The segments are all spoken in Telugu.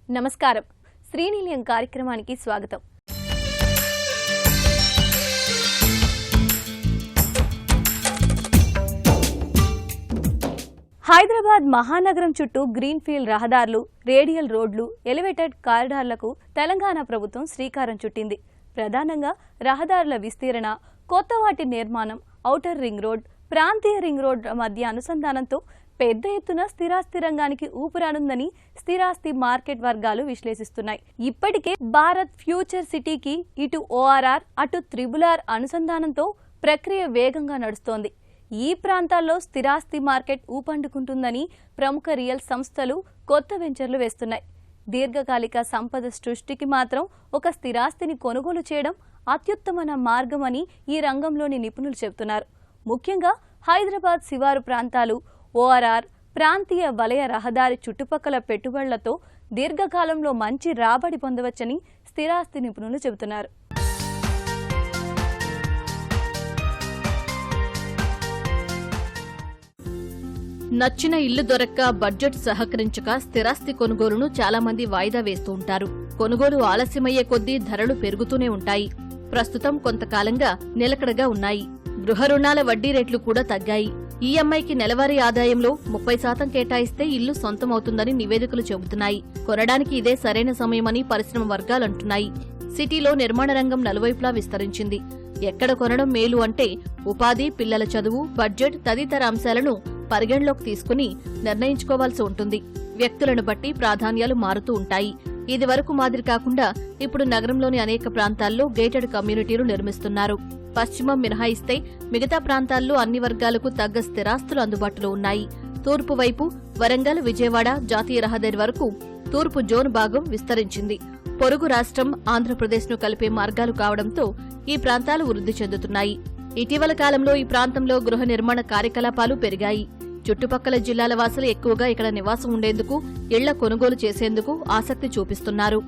నమస్కారం. శ్రీనిలయం కార్యక్రమానికి స్వాగతం. హైదరాబాద్ మహానగరం చుట్టూ గ్రీన్ఫీల్డ్ రహదారులు, రేడియల్ రోడ్లు, ఎలివేటెడ్ కారిడార్లకు తెలంగాణ ప్రభుత్వం శ్రీకారం చుట్టింది. ప్రధానంగా రహదారుల విస్తీరణ, కొత్త వాటి నిర్మాణం, ఔటర్ రింగ్ రోడ్, ప్రాంతీయ రింగ్ రోడ్ మధ్య అనుసంధానంతో పెద్ద ఎత్తున స్థిరాస్తి రంగానికి ఊపిరానుందని స్థిరాస్తి మార్కెట్ వర్గాలు విశ్లేషిస్తున్నాయి. ఇప్పటికే భారత్ ఫ్యూచర్ సిటీకి ఇటు ఓఆర్ఆర్, అటు త్రిబుల్-ఆర్ అనుసంధానంతో ప్రక్రియ వేగంగా నడుస్తోంది. ఈ ప్రాంతాల్లో స్థిరాస్తి మార్కెట్ ఊపందుకుంటుందని ప్రముఖ రియల్ సంస్థలు కొత్త వెంచర్లు వేస్తున్నాయి. దీర్ఘకాలిక సంపద సృష్టికి మాత్రం ఒక స్థిరాస్తిని కొనుగోలు చేయడం అత్యుత్తమ మార్గమని ఈ రంగంలోని నిపుణులు చెబుతున్నారు. ముఖ్యంగా హైదరాబాద్ శివారు ప్రాంతాలు, ఓఆర్ఆర్, ప్రాంతీయ వలయ రహదారి చుట్టుపక్కల పెట్టుబడులతో దీర్ఘకాలంలో మంచి రాబడి పొందవచ్చని స్థిరాస్తి నిపుణులు చెబుతున్నారు. నచ్చిన ఇల్లు దొరక్క, బడ్జెట్ సహకరించక స్థిరాస్తి కొనుగోలును చాలా మంది వాయిదా వేస్తూ ఉంటారు. కొనుగోలు ఆలస్యమయ్యే కొద్దీ ధరలు పెరుగుతూనే ఉంటాయి. ప్రస్తుతం కొంతకాలంగా నిలకడగా ఉన్నాయి. గృహ రుణాల వడ్డీ రేట్లు కూడా తగ్గాయి. ఈఎంఐకి నెలవారీ ఆదాయంలో 30% కేటాయిస్తే ఇల్లు సొంతమవుతుందని నివేదికలు చెబుతున్నాయి. కొనడానికి ఇదే సరైన సమయమని పరిశ్రమ వర్గాలంటున్నాయి. సిటీలో నిర్మాణ రంగం నలువైపులా విస్తరించింది. ఎక్కడ కొనడం మేలు అంటే ఉపాధి, పిల్లల చదువు, బడ్జెట్ తదితర అంశాలను పరిగణలోకి తీసుకుని నిర్ణయించుకోవాల్సి ఉంటుంది. వ్యక్తులను బట్టి ప్రాధాన్యాలు మారుతూ ఉంటాయి. ఇది వరకు మాదిరి కాకుండా ఇప్పుడు నగరంలోని అనేక ప్రాంతాల్లో గేటెడ్ కమ్యూనిటీలు నిర్మిస్తున్నారు. పశ్చిమం మినహాయిస్తే మిగతా ప్రాంతాల్లో అన్ని వర్గాలకు తగ్గ స్థిరాస్తులు అందుబాటులో ఉన్నాయి. తూర్పు వైపు వరంగల్, విజయవాడ జాతీయ రహదారి వరకు తూర్పు జోన్ భాగం విస్తరించింది. పొరుగు రాష్ట్రం ఆంధ్రప్రదేశ్ను కలిపే మార్గాలు కావడంతో ఈ ప్రాంతాలు వృద్ధి చెందుతున్నాయి. ఇటీవల కాలంలో ఈ ప్రాంతంలో గృహ నిర్మాణ కార్యకలాపాలు పెరిగాయి. చుట్టుపక్కల జిల్లాల వాసులు ఎక్కువగా ఇక్కడ నివాసం ఉండేందుకు, ఇళ్ల కొనుగోలు చేసేందుకు ఆసక్తి చూపిస్తున్నారు.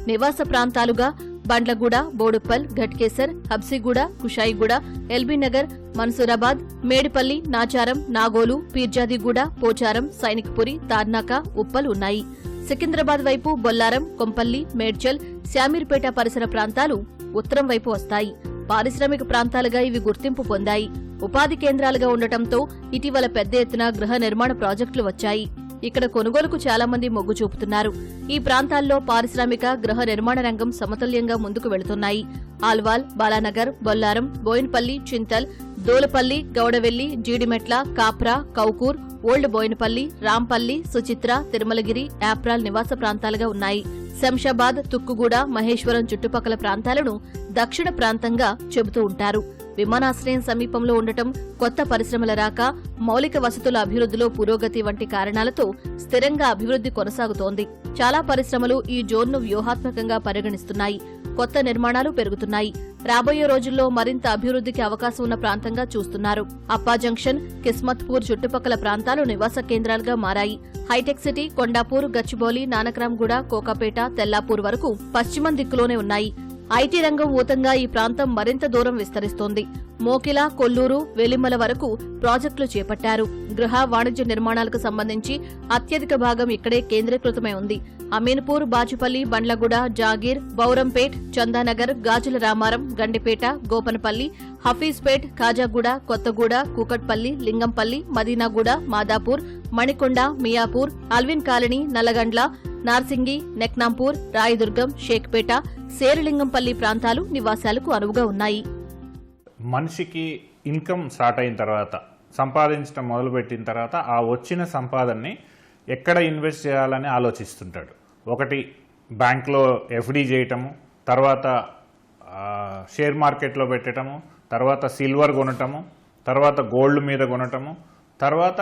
నివాస ప్రాంతాలుగా బండ్లగూడ, బోడుప్పల్, ఘట్కేసర్, హబ్సిగూడ, కుషాయిగూడ, ఎల్బీనగర్, మన్సూరాబాద్, మేడిపల్లి, నాచారం, నాగోలు, పీర్జాదిగూడ, పోచారం, సైనిక్పురి, తార్నాక, ఉప్పల్ ఉన్నాయి. సికింద్రాబాద్ వైపు బొల్లారం, కొంపల్లి, మేడ్చల్, శామీర్పేట పరిసర ప్రాంతాలు ఉత్తరం వైపు వస్తాయి. పారిశ్రామిక ప్రాంతాలుగా ఇవి గుర్తింపు పొందాయి. ఉపాధి కేంద్రాలుగా ఉండటంతో ఇటీవల పెద్ద ఎత్తున గృహ నిర్మాణ ప్రాజెక్టులు వచ్చాయి. ఇక్కడ కొనుగోలుకు చాలా మంది మొగ్గు చూపుతున్నారు. ఈ ప్రాంతాల్లో పారిశ్రామిక, గృహ నిర్మాణ రంగం సమతుల్యంగా ముందుకు వెళుతున్నాయి. ఆల్వాల్, బాలానగర్, బొల్లారం, బోయిన్పల్లి, చింతల్, దోలపల్లి, గౌడవెల్లి, జీడిమెట్ల, కాప్రా, కౌకూర్, ఓల్డ్ బోయినపల్లి, రాంపల్లి, సుచిత్ర, తిరుమలగిరి, యాప్రాల్ నివాస ప్రాంతాలుగా ఉన్నాయి. శంషాబాద్, తుక్కుగూడ, మహేశ్వరం చుట్టుపక్కల ప్రాంతాలను దక్షిణ ప్రాంతంగా చెబుతూ ఉంటారు. విమానాశ్రయం సమీపంలో ఉండటం, కొత్త పరిశ్రమల రాక, మౌలిక వసతుల అభివృద్ధిలో పురోగతి వంటి కారణాలతో స్థిరంగా అభివృద్ధి కొనసాగుతోంది. చాలా పరిశ్రమలు ఈ జోన్ను వ్యూహాత్మకంగా పరిగణిస్తున్నాయి. కొత్త నిర్మాణాలు పెరుగుతున్నాయి. రాబోయే రోజుల్లో మరింత అభివృద్ధికి అవకాశం ఉన్న ప్రాంతంగా చూస్తున్నారు. అప్పా జంక్షన్, కిస్మత్పూర్ చుట్టుపక్కల ప్రాంతాలు నివాస కేంద్రాలుగా మారాయి. హైటెక్ సిటీ, కొండాపూర్, గచ్చిబౌలి, నానక్రామ్గూడ, కోకాపేట, తెల్లాపూర్ వరకు పశ్చిమం దిక్కులోనే ఉన్నాయి. ఐటీ రంగం ఊతంగా ఈ ప్రాంతం మరింత దూరం విస్తరిస్తోంది. మోకిల, కొల్లూరు, వెలిమల వరకు ప్రాజెక్టులు చేపట్టారు. గృహ, వాణిజ్య నిర్మాణాలకు సంబంధించి అత్యధిక భాగం ఇక్కడే కేంద్రీకృతమై ఉంది. అమీన్పూర్, బాచుపల్లి, బండ్లగూడ, జాగీర్, బౌరంపేట్, చందానగర్, గాజుల రామారం, గండిపేట, గోపనపల్లి, హఫీజ్పేట్, ఖాజాగూడ, కొత్తగూడ, కూకట్పల్లి, లింగంపల్లి, మదీనాగూడ, మాదాపూర్, మణికొండ, మియాపూర్, అల్విన్ కాలనీ, నల్లగండ్ల, నార్సింగి, నెక్నాంపూర్, రాయదుర్గం, షేక్పేట, శేరిలింగంపల్లి ప్రాంతాలు నివాసాలకు అనువుగా ఉన్నాయి. మనిషికి ఇన్కమ్ స్టార్ట్ అయిన తర్వాత, సంపాదించడం మొదలుపెట్టిన తర్వాత ఆ వచ్చిన సంపాదనని ఎక్కడ ఇన్వెస్ట్ చేయాలని ఆలోచిస్తుంటాడు. ఒకటి బ్యాంక్లో ఎఫ్డీ చేయటము, తర్వాత షేర్ మార్కెట్లో పెట్టడము, తర్వాత సిల్వర్ కొనటము, తర్వాత గోల్డ్ మీద కొనటము, తర్వాత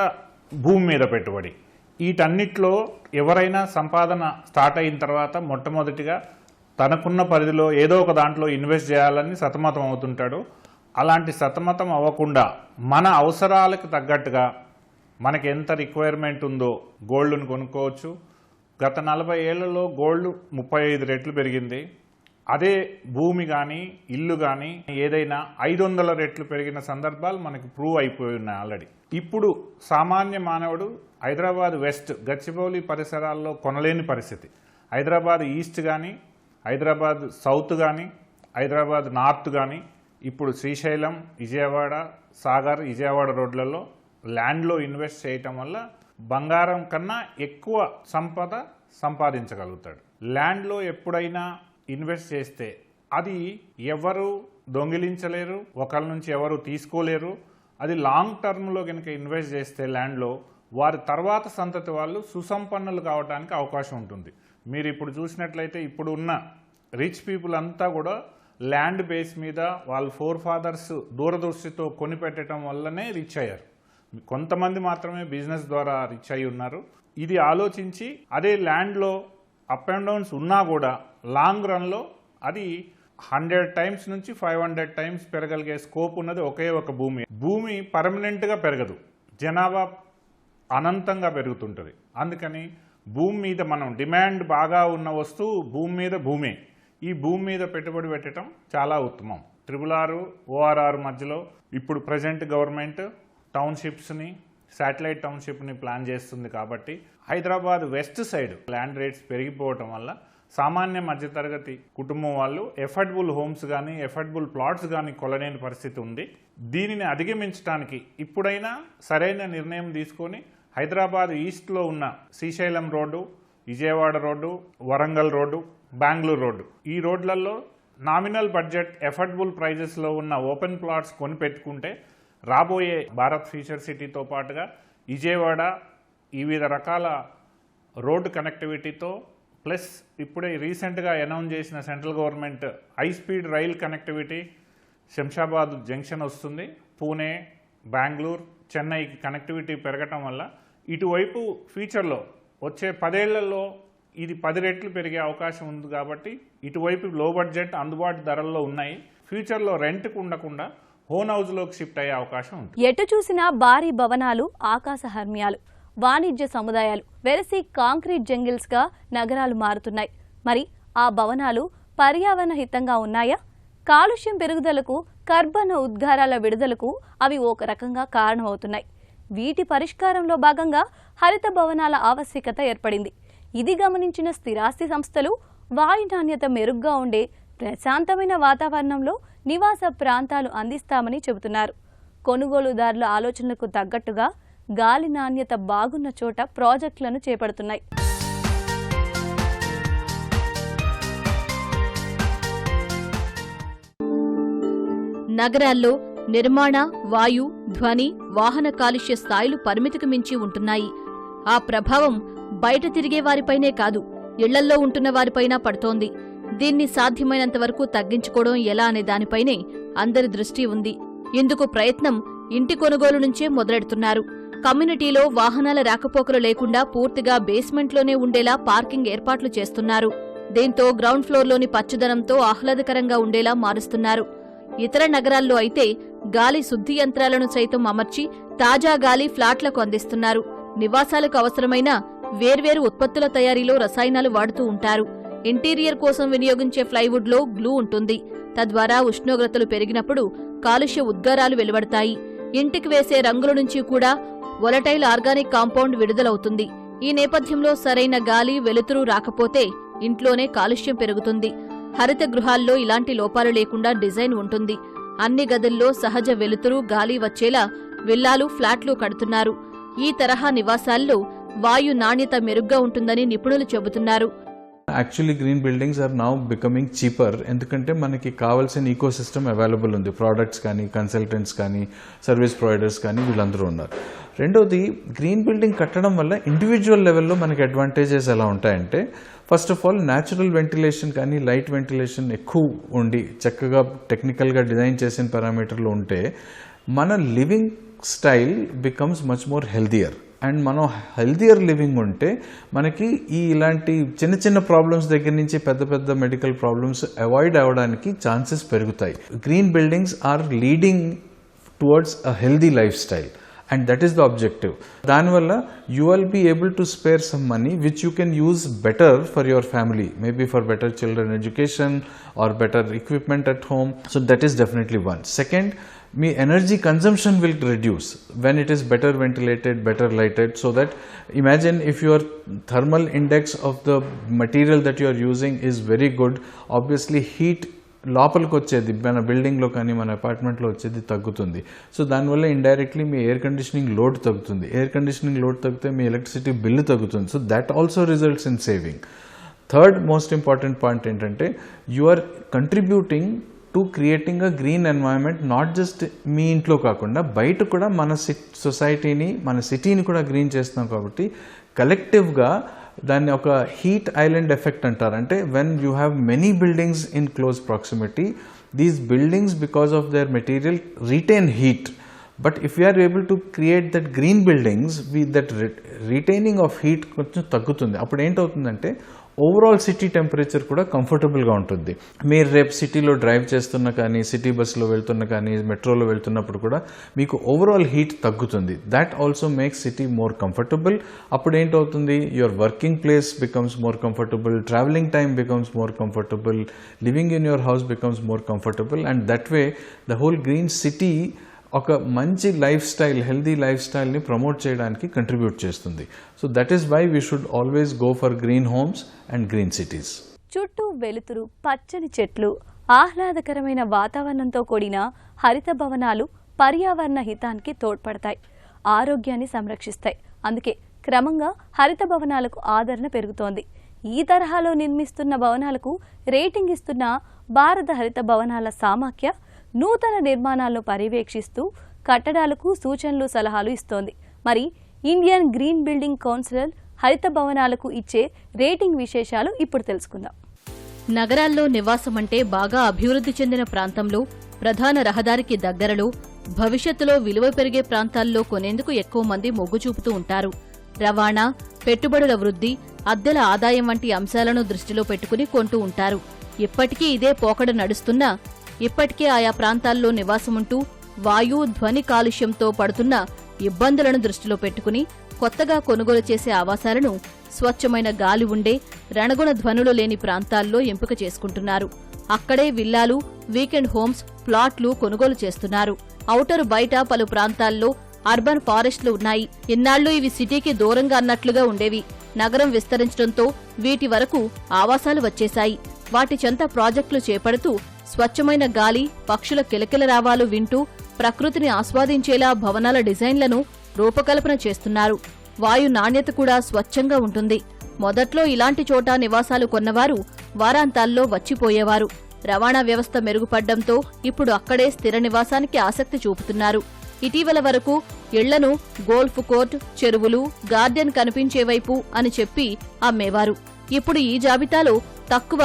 భూమి మీద పెట్టుబడి. వీటన్నిటిలో ఎవరైనా సంపాదన స్టార్ట్ అయిన తర్వాత మొట్టమొదటిగా తనకున్న పరిధిలో ఏదో ఒక దాంట్లో ఇన్వెస్ట్ చేయాలని సతమతం అవుతుంటాడు. అలాంటి సతమతం అవ్వకుండా మన అవసరాలకు తగ్గట్టుగా మనకి ఎంత రిక్వైర్మెంట్ ఉందో గోల్డ్ను కొనుక్కోవచ్చు. గత 40 ఏళ్లలో గోల్డ్ 35 రెట్లు పెరిగింది. అదే భూమి కానీ, ఇల్లు కానీ ఏదైనా 500 రెట్లు పెరిగిన సందర్భాలు మనకి ప్రూవ్ అయిపోయి ఉన్నాయి ఆల్రెడీ. ఇప్పుడు సామాన్య మానవుడు హైదరాబాద్ వెస్ట్, గచ్చిబౌలి పరిసరాల్లో కొనలేని పరిస్థితి. హైదరాబాద్ ఈస్ట్ కానీ, హైదరాబాద్ సౌత్ కానీ, హైదరాబాద్ నార్త్ కానీ, ఇప్పుడు శ్రీశైలం, విజయవాడ, సాగర్, విజయవాడ రోడ్లలో ల్యాండ్లో ఇన్వెస్ట్ చేయటం వల్ల బంగారం కన్నా ఎక్కువ సంపద సంపాదించగలుగుతాడు. ల్యాండ్లో ఎప్పుడైనా ఇన్వెస్ట్ చేస్తే అది ఎవరు దొంగిలించలేరు, ఒకరి నుంచి ఎవరు తీసుకోలేరు. అది లాంగ్ టర్మ్లో కనుక ఇన్వెస్ట్ చేస్తే ల్యాండ్లో వారి తర్వాత సంతతి వాళ్ళు సుసంపన్నులు కావడానికి అవకాశం ఉంటుంది. మీరు ఇప్పుడు చూసినట్లయితే ఇప్పుడు ఉన్న రిచ్ పీపుల్ అంతా కూడా ల్యాండ్ బేస్ మీద వాళ్ళ ఫోర్ ఫాదర్స్ దూరదృష్టితో కొనిపెట్టడం వల్లనే రిచ్ అయ్యారు. కొంతమంది మాత్రమే బిజినెస్ ద్వారా రిచ్ అయి ఉన్నారు. ఇది ఆలోచించి అదే ల్యాండ్లో అప్ అండ్ డౌన్స్ ఉన్నా కూడా లాంగ్ రన్లో అది 100 times నుంచి 500 times పెరగలిగే స్కోప్ ఉన్నది ఒకే ఒక భూమి. భూమి పర్మనెంట్గా పెరగదు, జనాభా అనంతంగా పెరుగుతుంటుంది. అందుకని భూమి మీద మనం డిమాండ్ బాగా ఉన్న వస్తువు భూమి మీద భూమే. ఈ భూమి మీద పెట్టుబడి పెట్టడం చాలా ఉత్తమం. RRR, ORR మధ్యలో ఇప్పుడు ప్రజెంట్ గవర్నమెంట్ టౌన్షిప్స్ని, శాటిలైట్ టౌన్షిప్ని ప్లాన్ చేస్తుంది. కాబట్టి Hyderabad west side land rates పెరిగిపోవటం వల్ల సామాన్య మధ్యతరగతి కుటుంబం వాళ్ళు ఎఫర్డబుల్ హోమ్స్ కానీ, ఎఫర్డబుల్ ప్లాట్స్ కానీ కొనలేని పరిస్థితి ఉంది. దీనిని అధిగమించడానికి ఇప్పుడైనా సరైన నిర్ణయం తీసుకొని హైదరాబాద్ ఈస్ట్లో ఉన్న Srisailam road, Vijayawada road, Warangal road, Bengaluru road, ఈ రోడ్లలో నామినల్ బడ్జెట్ ఎఫర్డబుల్ ప్రైజెస్లో ఉన్న ఓపెన్ ప్లాట్స్ కొనిపెట్టుకుంటే రాబోయే భారత్ ఫ్యూచర్ సిటీతో పాటుగా విజయవాడ వివిధ రకాల రోడ్డు కనెక్టివిటీతో ప్లస్ ఇప్పుడే రీసెంట్గా అనౌన్స్ చేసిన central government high speed rail connectivity Shamshabad junction వస్తుంది. పూణే, బెంగళూరు, చెన్నైకి కనెక్టివిటీ పెరగటం వల్ల ఇటువైపు ఫ్యూచర్లో వచ్చే 10 ఏళ్లలో ఇది 10 రెట్లు పెరిగే అవకాశం ఉంది. కాబట్టి ఇటువైపు లో బడ్జెట్ అందుబాటు ధరల్లో ఉన్నాయి. ఫ్యూచర్లో రెంట్కు ఉండకుండా ఓన్ హౌస్లోకి షిఫ్ట్ అయ్యే అవకాశం ఉంది. ఎటు చూసినా భారీ భవనాలు, ఆకాశ హర్మ్యాలు, వాణిజ్య సముదాయాలు వెరసి కాంక్రీట్ జంగిల్స్ గా నగరాలు మారుతున్నాయి. మరి ఆ భవనాలు పర్యావరణ హితంగా ఉన్నాయా? కాలుష్యం పెరుగుదలకు, కర్బన ఉద్గారాల విడుదలకు అవి ఒక రకంగా కారణమవుతున్నాయి. వీటి పరిష్కారంలో భాగంగా హరిత భవనాల ఆవశ్యకత ఏర్పడింది. ఇది గమనించిన స్థిరాస్తి సంస్థలు వాయు నాణ్యత మెరుగ్గా ఉండే ప్రశాంతమైన వాతావరణంలో నివాస ప్రాంతాలు అందిస్తామని చెబుతున్నారు. కొనుగోలుదారుల ఆలోచనలకు తగ్గట్టుగా గాలి నాణ్యత బాగున్న చోట ప్రాజెక్టులను చేపడుతున్నాయి. నగరాల్లో నిర్మాణ, వాయు, ధ్వని, వాహన కాలుష్య స్థాయిలు పరిమితికి మించి ఉంటున్నాయి. ఆ ప్రభావం బయట తిరిగే వారిపైనే కాదు, ఇళ్లల్లో ఉంటున్న వారిపైన పడుతోంది. దీన్ని సాధ్యమైనంత వరకు తగ్గించుకోవడం ఎలా అనే దానిపైనే అందరి దృష్టి ఉంది. ఇందుకు ప్రయత్నం ఇంటి కొనుగోలు నుంచే మొదలెడుతున్నారు. కమ్యూనిటీలో వాహనాల రాకపోకలు లేకుండా పూర్తిగా బేస్మెంట్లోనే ఉండేలా పార్కింగ్ ఏర్పాట్లు చేస్తున్నారు. దీంతో గ్రౌండ్ ఫ్లోర్లోని పచ్చదనంతో ఆహ్లాదకరంగా ఉండేలా మారుస్తున్నారు. ఇతర నగరాల్లో అయితే గాలి శుద్ధి యంత్రాలను సైతం అమర్చి తాజా గాలి ఫ్లాట్లకు అందిస్తున్నారు. నివాసాలకు అవసరమైన వేర్వేరు ఉత్పత్తుల తయారీలో రసాయనాలు వాడుతూ ఉంటారు. ఇంటీరియర్ కోసం వినియోగించే ప్లైవుడ్లో గ్లూ ఉంటుంది. తద్వారా ఉష్ణోగ్రతలు పెరిగినప్పుడు కాలుష్య ఉద్గారాలు వెలువడతాయి. ఇంటికి వేసే రంగుల నుంచి కూడా వొలటైల్ ఆర్గానిక్ కాంపౌండ్ విడుదలవుతుంది. ఈ నేపథ్యంలో సరైన గాలి, వెలుతురు రాకపోతే ఇంట్లోనే కాలుష్యం పెరుగుతుంది. హరిత గృహాల్లో ఇలాంటి లోపాలు లేకుండా డిజైన్ ఉంటుంది. అన్ని గదుల్లో సహజ వెలుతురు, గాలి వచ్చేలా విల్లాలు, ఫ్లాట్లు కడుతున్నారు. ఈ తరహా నివాసాల్లో వాయు నాణ్యత మెరుగ్గా ఉంటుందని నిపుణులు చెబుతున్నారు. Actually green buildings are now becoming cheaper. ఎందుకంటే మనకి కావాల్సిన ఈకో సిస్టమ్ అవైలబుల్ ఉంది. ప్రోడక్ట్స్ కానీ, కన్సల్టెంట్స్ కానీ, సర్వీస్ ప్రొవైడర్స్ కానీ వీళ్ళందరూ ఉన్నారు. రెండోది, గ్రీన్ బిల్డింగ్ కట్టడం వల్ల ఇండివిజువల్ లెవెల్లో మనకి అడ్వాంటేజెస్ ఎలా ఉంటాయంటే, first of all natural ventilation కానీ, లైట్ వెంటిలేషన్ ఎక్కువ ఉండి చక్కగా టెక్నికల్గా డిజైన్ చేసిన పారామీటర్లు ఉంటే మన living style becomes much more healthier. And మనం హెల్దియర్ లివింగ్ ఉంటే మనకి ఇలాంటి చిన్న చిన్న ప్రాబ్లమ్స్ దగ్గర నుంచి పెద్ద పెద్ద మెడికల్ ప్రాబ్లమ్స్ అవాయిడ్ అవ్వడానికి ఛాన్సెస్ పెరుగుతాయి. Green buildings are leading towards a healthy life style and that is the objective. దానివల్ల you will be able to spare some money which you can use better for your family, maybe for better children education or better equipment at home. So that is definitely one. Second, మీ energy consumption will reduce when it is better ventilated, better lighted. So that imagine if your thermal index of the material that you are using is very good, obviously heat లోపలికి వచ్చేది మన బిల్డింగ్లో కానీ మన అపార్ట్మెంట్లో వచ్చేది తగ్గుతుంది. సో దానివల్ల ఇండైరెక్ట్లీ మీ ఎయిర్ కండిషనింగ్ లోడ్ తగ్గుతుంది. ఎయిర్ కండిషనింగ్ లోడ్ తగ్గితే మీ ఎలక్ట్రిసిటీ బిల్లు తగ్గుతుంది. So that also results in saving. Third most important point ఏంటంటే you are contributing to creating a green environment, not just మీ ఇంట్లో కాకుండా బయట కూడా మన సొసైటీని, మన సిటీని కూడా గ్రీన్ చేస్తున్నాం. కాబట్టి కలెక్టివ్గా దాన్ని ఒక హీట్ ఐలాండ్ ఎఫెక్ట్ అంటారు. అంటే when you have many buildings in close proximity, these buildings because of their material retain heat. But if you are able to create that green buildings, that retaining of heat కొంచెం తగ్గుతుంది. అప్పుడు ఏంటవుతుందంటే ఓవరాల్ సిటీ టెంపరేచర్ కూడా కంఫర్టబుల్గా ఉంటుంది. మీరు రేపు సిటీలో డ్రైవ్ చేస్తున్నా కానీ, సిటీ బస్సులో వెళ్తున్నా కానీ, మెట్రోలో వెళ్తున్నప్పుడు కూడా మీకు ఓవరాల్ హీట్ తగ్గుతుంది. That also makes city more comfortable. అప్పుడు ఏంటవుతుంది, your working place becomes more comfortable, travelling time becomes more comfortable, living in your house becomes more comfortable. And that way the whole green city ఒక మంచి లైఫ్ స్టైల్, హెల్దీ లైఫ్ స్టైల్ని ప్రమోట్ చేయడానికి కంట్రిబ్యూట్ చేస్తుంది. So that is why we should always go for green homes and green cities. చుట్టూ వెలుతురు, పచ్చని చెట్లు, ఆహ్లాదకరమైన వాతావరణంతో కూడిన హరిత భవనాలు పర్యావరణ హితానికి తోడ్పడతాయి, ఆరోగ్యాన్ని సంరక్షిస్తాయి. అందుకే క్రమంగా హరిత భవనాలకు ఆదరణ పెరుగుతోంది. ఈ తరహాలో నిర్మిస్తున్న భవనాలకు రేటింగ్ ఇస్తున్న భారత హరిత భవనాల సమాఖ్య నూతన నిర్మాణాలను పర్యవేక్షిస్తూ కట్టడాలకు సూచనలు, సలహాలు ఇస్తోంది. మరి ఇండియన్ గ్రీన్ బిల్డింగ్ కౌన్సిల్ హరిత భవనాలకు ఇచ్చే రేటింగ్ విశేషాలు ఇప్పుడు తెలుసుకుందాం. నగరాల్లో నివాసం అంటే బాగా అభివృద్ధి చెందిన ప్రాంతంలో, ప్రధాన రహదారికి దగ్గరలో, భవిష్యత్తులో విలువ పెరిగే ప్రాంతాల్లో కొనేందుకు ఎక్కువ మంది మొగ్గు చూపుతూ ఉంటారు. రవాణా, పెట్టుబడుల వృద్ధి, అద్దెల ఆదాయం వంటి అంశాలను దృష్టిలో పెట్టుకుని కొంటూ ఉంటారు. ఇప్పటికీ ఇదే పోకడ నడుస్తున్నా ఇప్పటికే ఆయా ప్రాంతాల్లో నివాసముంటూ వాయు, ధ్వని కాలుష్యంతో పడుతున్న ఇబ్బందులను దృష్టిలో పెట్టుకుని కొత్తగా కొనుగోలు చేసే ఆవాసాలను స్వచ్ఛమైన గాలి ఉండే, రణగుణ ధ్వనులు లేని ప్రాంతాల్లో ఎంపిక చేసుకుంటున్నారు. అక్కడే విల్లాలు, వీకెండ్ హోమ్స్, ప్లాట్లు కొనుగోలు చేస్తున్నారు. ఔటరు బయట పలు ప్రాంతాల్లో అర్బన్ ఫారెస్ట్లు ఉన్నాయి. ఇన్నాళ్లు ఇవి సిటీకి దూరంగా అన్నట్లుగా ఉండేవి. నగరం విస్తరించడంతో వీటి వరకు ఆవాసాలు వచ్చేశాయి. వాటి చెంత ప్రాజెక్టులు చేపడుతూ స్వచ్ఛమైన గాలి, పక్షుల కిలకిలరావాలు వింటూ ప్రకృతిని ఆస్వాదించేలా భవనాల డిజైన్లను రూపకల్పన చేస్తున్నారు. వాయు నాణ్యత కూడా స్వచ్ఛంగా ఉంటుంది. మొదట్లో ఇలాంటి చోట నివాసాలు కొన్నవారు వారాంతాల్లో వచ్చిపోయేవారు. రవాణా వ్యవస్థ మెరుగుపడ్డంతో ఇప్పుడు అక్కడే స్థిర నివాసానికి ఆసక్తి చూపుతున్నారు. ఇటీవల వరకు ఇళ్లను గోల్ఫ్ కోర్ట్, చెరువులు, గార్డెన్ కనిపించే వైపు అని చెప్పి అమ్మేవారు. ఇప్పుడు ఈ జాబితాలో తక్కువ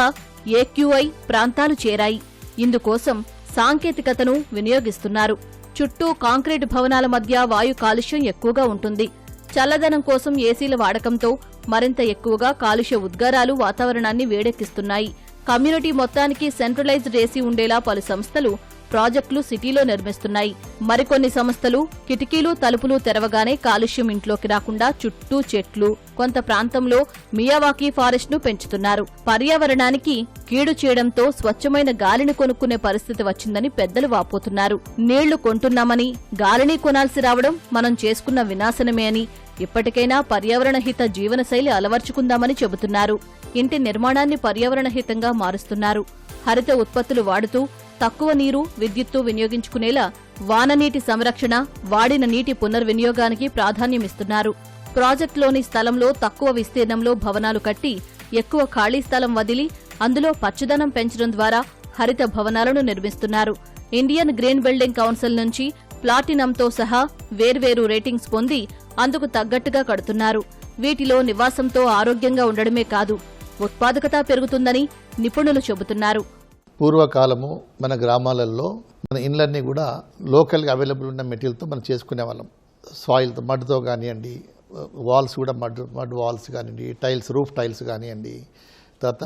ఏక్యూఐ ప్రాంతాలు చేరాయి. ఇందుకోసం సాంకేతికతను వినియోగిస్తున్నారు. చుట్టూ కాంక్రీట్ భవనాల మధ్య వాయు కాలుష్యం ఎక్కువగా ఉంటుంది. చల్లదనం కోసం ఏసీల వాడకంతో మరింత ఎక్కువగా కాలుష్య ఉద్గారాలు వాతావరణాన్ని వేడెక్కిస్తున్నాయి. కమ్యూనిటీ మొత్తానికి సెంట్రలైజ్డ్ ఏసీ ఉండేలా పలు సంస్థలు ప్రాజెక్టులు సిటీలో నిర్మిస్తున్నాయి. మరికొన్ని సంస్థలు కిటికీలు, తలుపులు తెరవగానే కాలుష్యం ఇంట్లోకి రాకుండా చుట్టూ చెట్లు, కొంత ప్రాంతంలో మియావాకీ ఫారెస్ట్ ను పెంచుతున్నారు. పర్యావరణానికి కీడు చేయడంతో స్వచ్ఛమైన గాలిని కొనుక్కునే పరిస్థితి వచ్చిందని పెద్దలు వాపోతున్నారు. నీళ్లు కొంటున్నామని గాలిని కొనాల్సి రావడం మనం చేసుకున్న వినాశనమే అని, ఇప్పటికైనా పర్యావరణ హిత జీవనశైలి అలవర్చుకుందామని చెబుతున్నారు. ఇంటి నిర్మాణాన్ని పర్యావరణ హితంగా మారుస్తున్నారు. హరిత ఉత్పత్తులు వాడుతూ తక్కువ నీరు, విద్యుత్తు వినియోగించుకునేలా వాననీటి సంరక్షణ, వాడిన నీటి పునర్వినియోగానికి ప్రాధాన్యమిస్తున్నారు. ప్రాజెక్టులోని స్థలంలో తక్కువ విస్తీర్ణంలో భవనాలు కట్టి ఎక్కువ ఖాళీ స్థలం వదిలి అందులో పచ్చదనం పెంచడం ద్వారా హరిత భవనాలను నిర్మిస్తున్నారు. ఇండియన్ గ్రీన్ బిల్డింగ్ కౌన్సిల్ నుంచి ప్లాటినంతో సహా వేర్వేరు రేటింగ్స్ పొంది అందుకు తగ్గట్టుగా కడుతున్నారు. వీటిలో నివాసంతో ఆరోగ్యంగా ఉండడమే కాదు, ఉత్పాదకత పెరుగుతుందని నిపుణులు చెబుతున్నారు. పూర్వకాలము మన గ్రామాలలో మన ఇండ్లన్నీ కూడా లోకల్గా అవైలబుల్ ఉన్న మెటీరియల్తో మనం చేసుకునే వాళ్ళం. సాయిల్తో, మడ్తో కానివ్వండి, వాల్స్ కూడా మడ్ వాల్స్ కానివ్వండి, టైల్స్, రూఫ్ టైల్స్ కానివ్వండి, తర్వాత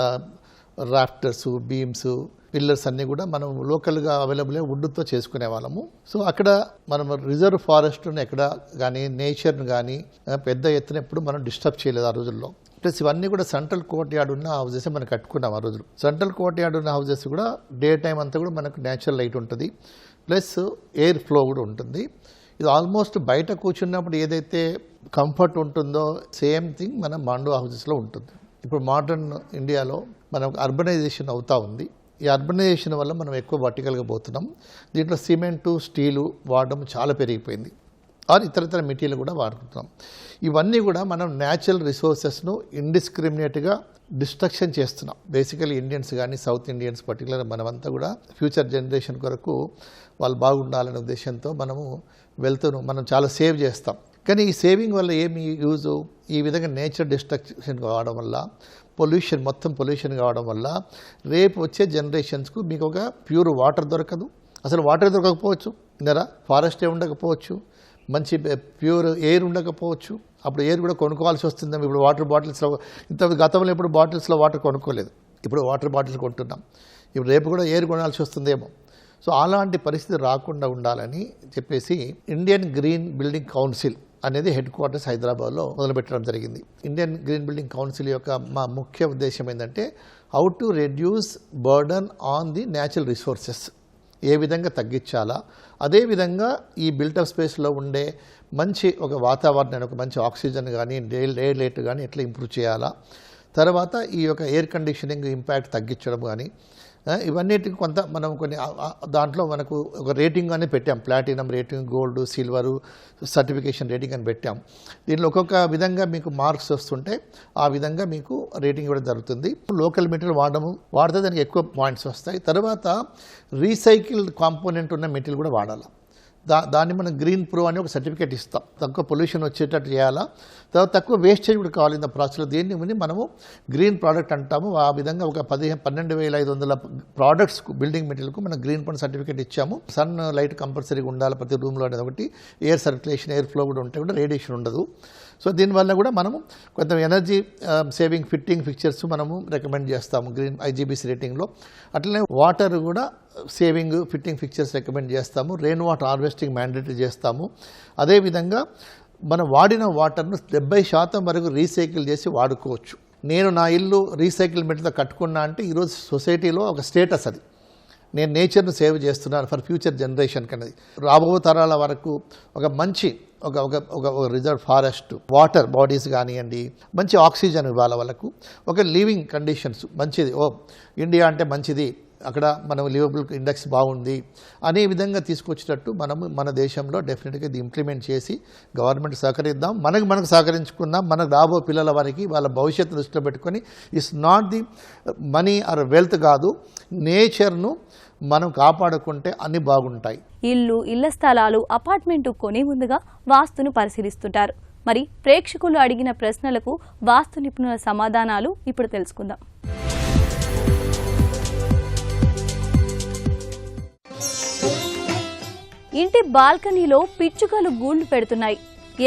రాఫ్టర్స్, బీమ్స్, పిల్లర్స్ అన్నీ కూడా మనం లోకల్గా అవైలబుల్ వుడ్తో చేసుకునే వాళ్ళము. సో అక్కడ మనం రిజర్వ్ ఫారెస్ట్ను ఎక్కడ కానీ, నేచర్ను కానీ పెద్ద ఎత్తున ఎప్పుడు మనం డిస్టర్బ్ చేయలేదు ఆ రోజుల్లో. ప్లస్ ఇవన్నీ కూడా సెంట్రల్ కోర్ట్ యార్డ్ ఉన్న హౌసెస్ మనం కట్టుకున్నాం ఆ రోజులు. సెంట్రల్ కోర్ట్ యార్డ్ ఉన్న హౌసెస్ కూడా డే టైం అంతా కూడా మనకు న్యాచురల్ లైట్ ఉంటుంది. ప్లస్ ఎయిర్ ఫ్లో కూడా ఉంటుంది. ఇది ఆల్మోస్ట్ బయట కూర్చున్నప్పుడు ఏదైతే కంఫర్ట్ ఉంటుందో సేమ్ థింగ్ మన మాండో హౌసెస్లో ఉంటుంది. ఇప్పుడు మోడర్న్ ఇండియాలో మనకు అర్బనైజేషన్ అవుతూ ఉంది. ఈ అర్బనైజేషన్ వల్ల మనం ఎక్కువ వర్టికల్గా పోతున్నాం. దీంట్లో సిమెంటు, స్టీలు వాడడం చాలా పెరిగిపోయింది. ఆర్ ఇతర మెటీరియల్ కూడా వాడుతున్నాం. ఇవన్నీ కూడా మనం న్యాచురల్ రిసోర్సెస్ను ఇండిస్క్రిమినేట్గా డిస్ట్రక్షన్ చేస్తున్నాం. బేసికలీ ఇండియన్స్ కానీ సౌత్ ఇండియన్స్ పర్టికులర్ మనమంతా కూడా ఫ్యూచర్ జనరేషన్ కొరకు వాళ్ళు బాగుండాలనే ఉద్దేశంతో మనము వెళ్తూను మనం చాలా సేవ్ చేస్తాం. కానీ ఈ సేవింగ్ వల్ల ఏమి యూజు? ఈ విధంగా నేచర్ డిస్ట్రక్షన్ కావడం వల్ల మొత్తం పొల్యూషన్ కావడం వల్ల రేపు వచ్చే జనరేషన్స్కు మీకు ఒక ప్యూర్ వాటర్ దొరకదు. అసలు వాటర్ దొరకకపోవచ్చు, ఫారెస్టే ఉండకపోవచ్చు, మంచి ప్యూర్ ఎయిర్ ఉండకపోవచ్చు. అప్పుడు ఎయిర్ కూడా కొనుక్కోవాల్సి వస్తుంది. ఇప్పుడు వాటర్ బాటిల్స్లో గతంలో ఇప్పుడు బాటిల్స్లో వాటర్ కొనుక్కోలేదు, ఇప్పుడు వాటర్ బాటిల్స్ కొంటున్నాం. ఇప్పుడు రేపు కూడా ఎయిర్ కొనాల్సి వస్తుందేమో. సో అలాంటి పరిస్థితి రాకుండా ఉండాలని చెప్పేసి ఇండియన్ గ్రీన్ బిల్డింగ్ కౌన్సిల్ అనేది హెడ్ క్వార్టర్స్ హైదరాబాద్లో మొదలుపెట్టడం జరిగింది. ఇండియన్ గ్రీన్ బిల్డింగ్ కౌన్సిల్ యొక్క మా ముఖ్య ఉద్దేశం ఏంటంటే how to reduce burden on the natural resources, ఏ విధంగా తగ్గించాలా, అదేవిధంగా ఈ బిల్టప్ స్పేస్లో ఉండే మంచి ఒక వాతావరణాన్ని, ఒక మంచి ఆక్సిజన్ కానీ ఎయిర్ లైట్ కానీ ఎట్లా ఇంప్రూవ్ చేయాలా, తర్వాత ఈ యొక్క ఎయిర్ కండిషనింగ్ ఇంపాక్ట్ తగ్గించడం కానీ ఇవన్నిటికి కొంత మనం కొన్ని దాంట్లో మనకు ఒక రేటింగ్ అనేది పెట్టాం. Platinum rating, gold, silver certification rating అని పెట్టాం. దీంట్లో ఒక్కొక్క విధంగా మీకు మార్క్స్ వస్తుంటే ఆ విధంగా మీకు రేటింగ్ ఇవ్వడం జరుగుతుంది. లోకల్ మెటీరియల్ వాడితే దానికి ఎక్కువ పాయింట్స్ వస్తాయి. తర్వాత రీసైకిల్డ్ కాంపోనెంట్ ఉన్న మెటీరియల్ కూడా వాడాలి. దాన్ని మనం గ్రీన్ ప్రో అని ఒక సర్టిఫికేట్ ఇస్తాం. తక్కువ పొల్యూషన్ వచ్చేటట్టు చేయాలా, తర్వాత తక్కువ వేస్టేజ్ కూడా కావాలి ఇంత ప్రాసెస్లో. దీన్ని మనము గ్రీన్ ప్రోడక్ట్ అంటాము. ఆ విధంగా ఒక 12,500 ప్రోడక్ట్స్ బిల్డింగ్ మెటీరియల్కు మనం గ్రీన్ పన్ సర్టిఫికేట్ ఇచ్చాము. సన్ లైట్ కంపల్సరీగా ఉండాలి ప్రతి రూమ్లో అనేది ఒకటి, ఎయిర్ సర్క్యులేషన్, ఎయిర్ ఫ్లో కూడా ఉంటే కూడా రేడియేషన్ ఉండదు. సో దీనివల్ల కూడా మనము కొంత ఎనర్జీ సేవింగ్ ఫిక్చర్స్ మనము రికమెండ్ చేస్తాము గ్రీన్ IGBC రేటింగ్లో. అట్లనే వాటర్ కూడా సేవింగ్ ఫిక్చర్స్ రికమెండ్ చేస్తాము. రెయిన్ వాటర్ హార్వెస్టింగ్ మ్యాండేటరీ చేస్తాము. అదేవిధంగా మనం వాడిన వాటర్ను 70% వరకు రీసైకిల్ చేసి వాడుకోవచ్చు. నేను నా ఇల్లు రీసైకిల్ మెటీరియల్తో కట్టుకున్నా అంటే ఈరోజు సొసైటీలో ఒక స్టేటస్ అది. నేను నేచర్ను సేవ్ చేస్తున్నాను ఫర్ ఫ్యూచర్ జనరేషన్ కనేది. రాబో తరాల వరకు ఒక మంచి ఒక రిజర్వ్ ఫారెస్ట్, వాటర్ బాడీస్ కానివ్వండి, మంచి ఆక్సిజన్ ఇవ్వాలి వాళ్ళకు, ఒక లివింగ్ కండిషన్స్ మంచిది. ఇండియా అంటే మంచిది, అక్కడ మనం లివబుల్ ఇండెక్స్ బాగుంది అనే విధంగా తీసుకొచ్చేటట్టు మన దేశంలో డెఫినెట్గా ఇది ఇంప్లిమెంట్ చేసి గవర్నమెంట్ సహకరిద్దాం, మనకు సహకరించుకుందాం. మనకు రాబో పిల్లల వారికి వాళ్ళ భవిష్యత్తు దృష్టిలో పెట్టుకొని it's not the money are wealth కాదు, నేచర్ను మనం కాపాడుకుంటే అన్ని బాగుంటాయి. ఇళ్ల స్థలాలు, అపార్ట్మెంటు కొనే ముందుగా వాస్తును పరిశీలిస్తుంటారు. మరి ప్రేక్షకులు అడిగిన ప్రశ్నలకు వాస్తు నిపుణుల సమాధానాలు ఇప్పుడు తెలుసుకుందాం. ఇంటి బాల్కనీలో పిచ్చుకలు గూళ్లు పెడుతున్నాయి,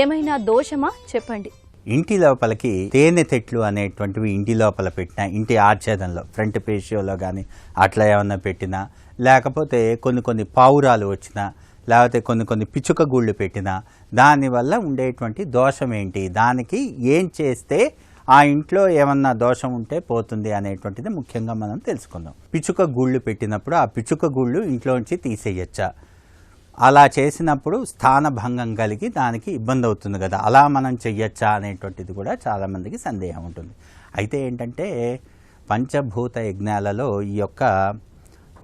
ఏమైనా దోషమా చెప్పండి. ఇంటి లోపలికి తేనె తెట్లు అనేటువంటివి ఇంటి లోపల పెట్టినా, ఇంటి ఆచ్ఛేదంలో ఫ్రంట్ పేషియోలో కానీ అట్లా ఏమన్నా పెట్టినా, లేకపోతే కొన్ని పావురాలు వచ్చినా, లేకపోతే కొన్ని పిచ్చుక గూళ్ళు పెట్టినా దానివల్ల ఉండేటువంటి దోషం ఏంటి, దానికి ఏం చేస్తే ఆ ఇంట్లో ఏమన్నా దోషం ఉంటే పోతుంది అనేటువంటిది ముఖ్యంగా మనం తెలుసుకుందాం. పిచ్చుక గూళ్ళు పెట్టినప్పుడు ఆ పిచ్చుక గూళ్ళు ఇంట్లోంచి తీసేయచ్చా, అలా చేసినప్పుడు స్థానభంగం కలిగి దానికి ఇబ్బంది అవుతుంది కదా, అలా మనం చెయ్యొచ్చా అనేటువంటిది కూడా చాలామందికి సందేహం ఉంటుంది. అయితే ఏంటంటే పంచభూత యజ్ఞాలలో ఈ యొక్క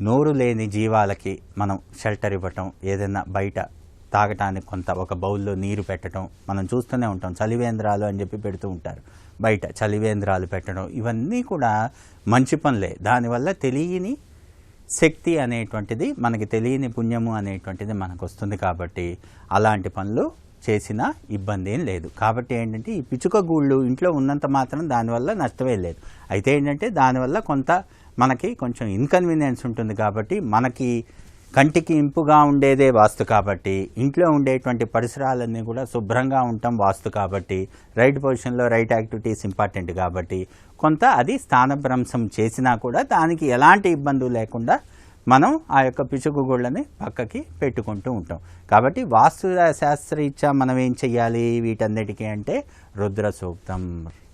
నోరు లేని జీవాలకి మనం షెల్టర్ ఇవ్వటం, ఏదైనా బయట తాగటానికి కొంత ఒక బౌల్లో నీరు పెట్టడం మనం చూస్తూనే ఉంటాం. చలివేంద్రాలు అని చెప్పి పెడుతూ ఉంటారు, బయట చలివేంద్రాలు పెట్టడం, ఇవన్నీ కూడా మంచి పనులే. దానివల్ల తెలియని శక్తి అనేటువంటిది, మనకి తెలియని పుణ్యము అనేటువంటిది మనకు వస్తుంది. కాబట్టి అలాంటి పనులు చేసినా ఇబ్బంది ఏం లేదు. కాబట్టి ఏంటంటే ఈ పిచ్చుక గూళ్ళు ఇంట్లో ఉన్నంత మాత్రం దానివల్ల నష్టమే లేదు. అయితే ఏంటంటే దానివల్ల మనకి కొంచెం ఇన్కన్వీనియన్స్ ఉంటుంది. కాబట్టి మనకి కంటికి ఇంపుగా ఉండేదే వాస్తు. కాబట్టి ఇంట్లో ఉండేటువంటి పరిసరాలన్నీ కూడా శుభ్రంగా ఉండటం వాస్తు. కాబట్టి రైట్ పొజిషన్లో రైట్ యాక్టివిటీస్ ఇంపార్టెంట్. కాబట్టి కొంత అది స్థానభ్రంశం చేసినా కూడా దానికి ఎలాంటి ఇబ్బందులు లేకుండా మనం ఆ యొక్క పిచుకుగుళ్ళని పక్కకి పెట్టుకుంటూ ఉంటాం. కాబట్టి వాస్తు శాస్త్రరీత్యా మనం ఏం చెయ్యాలి వీటన్నిటికీ అంటే రుద్ర సూక్తం.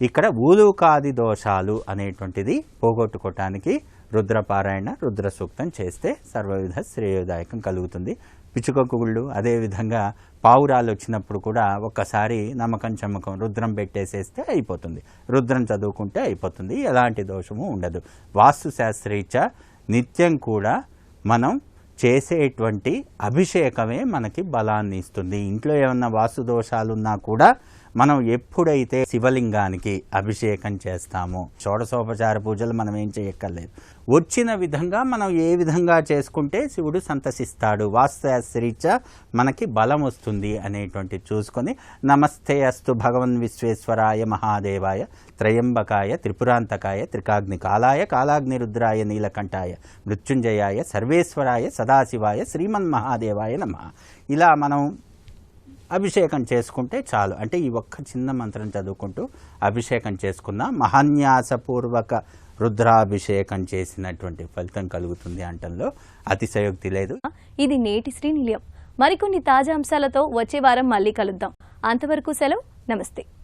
ఇక్కడ ఊలుకాది దోషాలు అనేటువంటిది పోగొట్టుకోవటానికి రుద్రపారాయణ రుద్ర సూక్తం చేస్తే సర్వవిధ శ్రేయోదాయకం కలుగుతుంది. పిచ్చుకగుళ్ళు అదేవిధంగా పావురాలు వచ్చినప్పుడు కూడా ఒక్కసారి నమ్మకం చమ్మకం రుద్రం పెట్టేసేస్తే అయిపోతుంది, రుద్రం చదువుకుంటే అయిపోతుంది, ఎలాంటి దోషము ఉండదు. వాస్తు శాస్త్రరీత్యా నిత్యం కూడా మనం చేసేటువంటి అభిషేకమే మనకి బలాన్ని ఇస్తుంది. ఇంట్లో ఏమన్నా వాస్తు దోషాలున్నా కూడా మనం ఎప్పుడైతే శివలింగానికి అభిషేకం చేస్తామో, షోడశోపచార పూజలు మనం ఏం చేయక్కర్లేదు, వచ్చిన విధంగా మనం ఏ విధంగా చేసుకుంటే శివుడు సంతసిస్తాడు, వాస్తుశాస్త్రరీత్యా మనకి బలం వస్తుంది అనేటువంటి చూసుకొని నమస్తే అస్తు భగవన్ విశ్వేశ్వరాయ మహాదేవాయ త్రయంబకాయ త్రిపురాంతకాయ త్రికాగ్ని కాలాయ కాలాగ్ని రుద్రాయ నీలకంఠాయ మృత్యుంజయాయ సర్వేశ్వరాయ సదాశివాయ శ్రీమన్మహాదేవాయ నమః. ఇలా మనం అభిషేకం చేసుకుంటే చాలు. అంటే ఈ ఒక్క చిన్న మంత్రం చదువుకుంటూ అభిషేకం చేసుకున్న మహాన్యాసపూర్వక రుద్రాభిషేకం చేసినటువంటి ఫలితం కలుగుతుంది అంటంలో అతిశయోక్తి లేదు. ఇది నేటి శ్రీనిలయం. మరికొన్ని తాజా అంశాలతో వచ్చే వారం మళ్ళీ కలుద్దాం. అంతవరకు సెలవు. నమస్తే.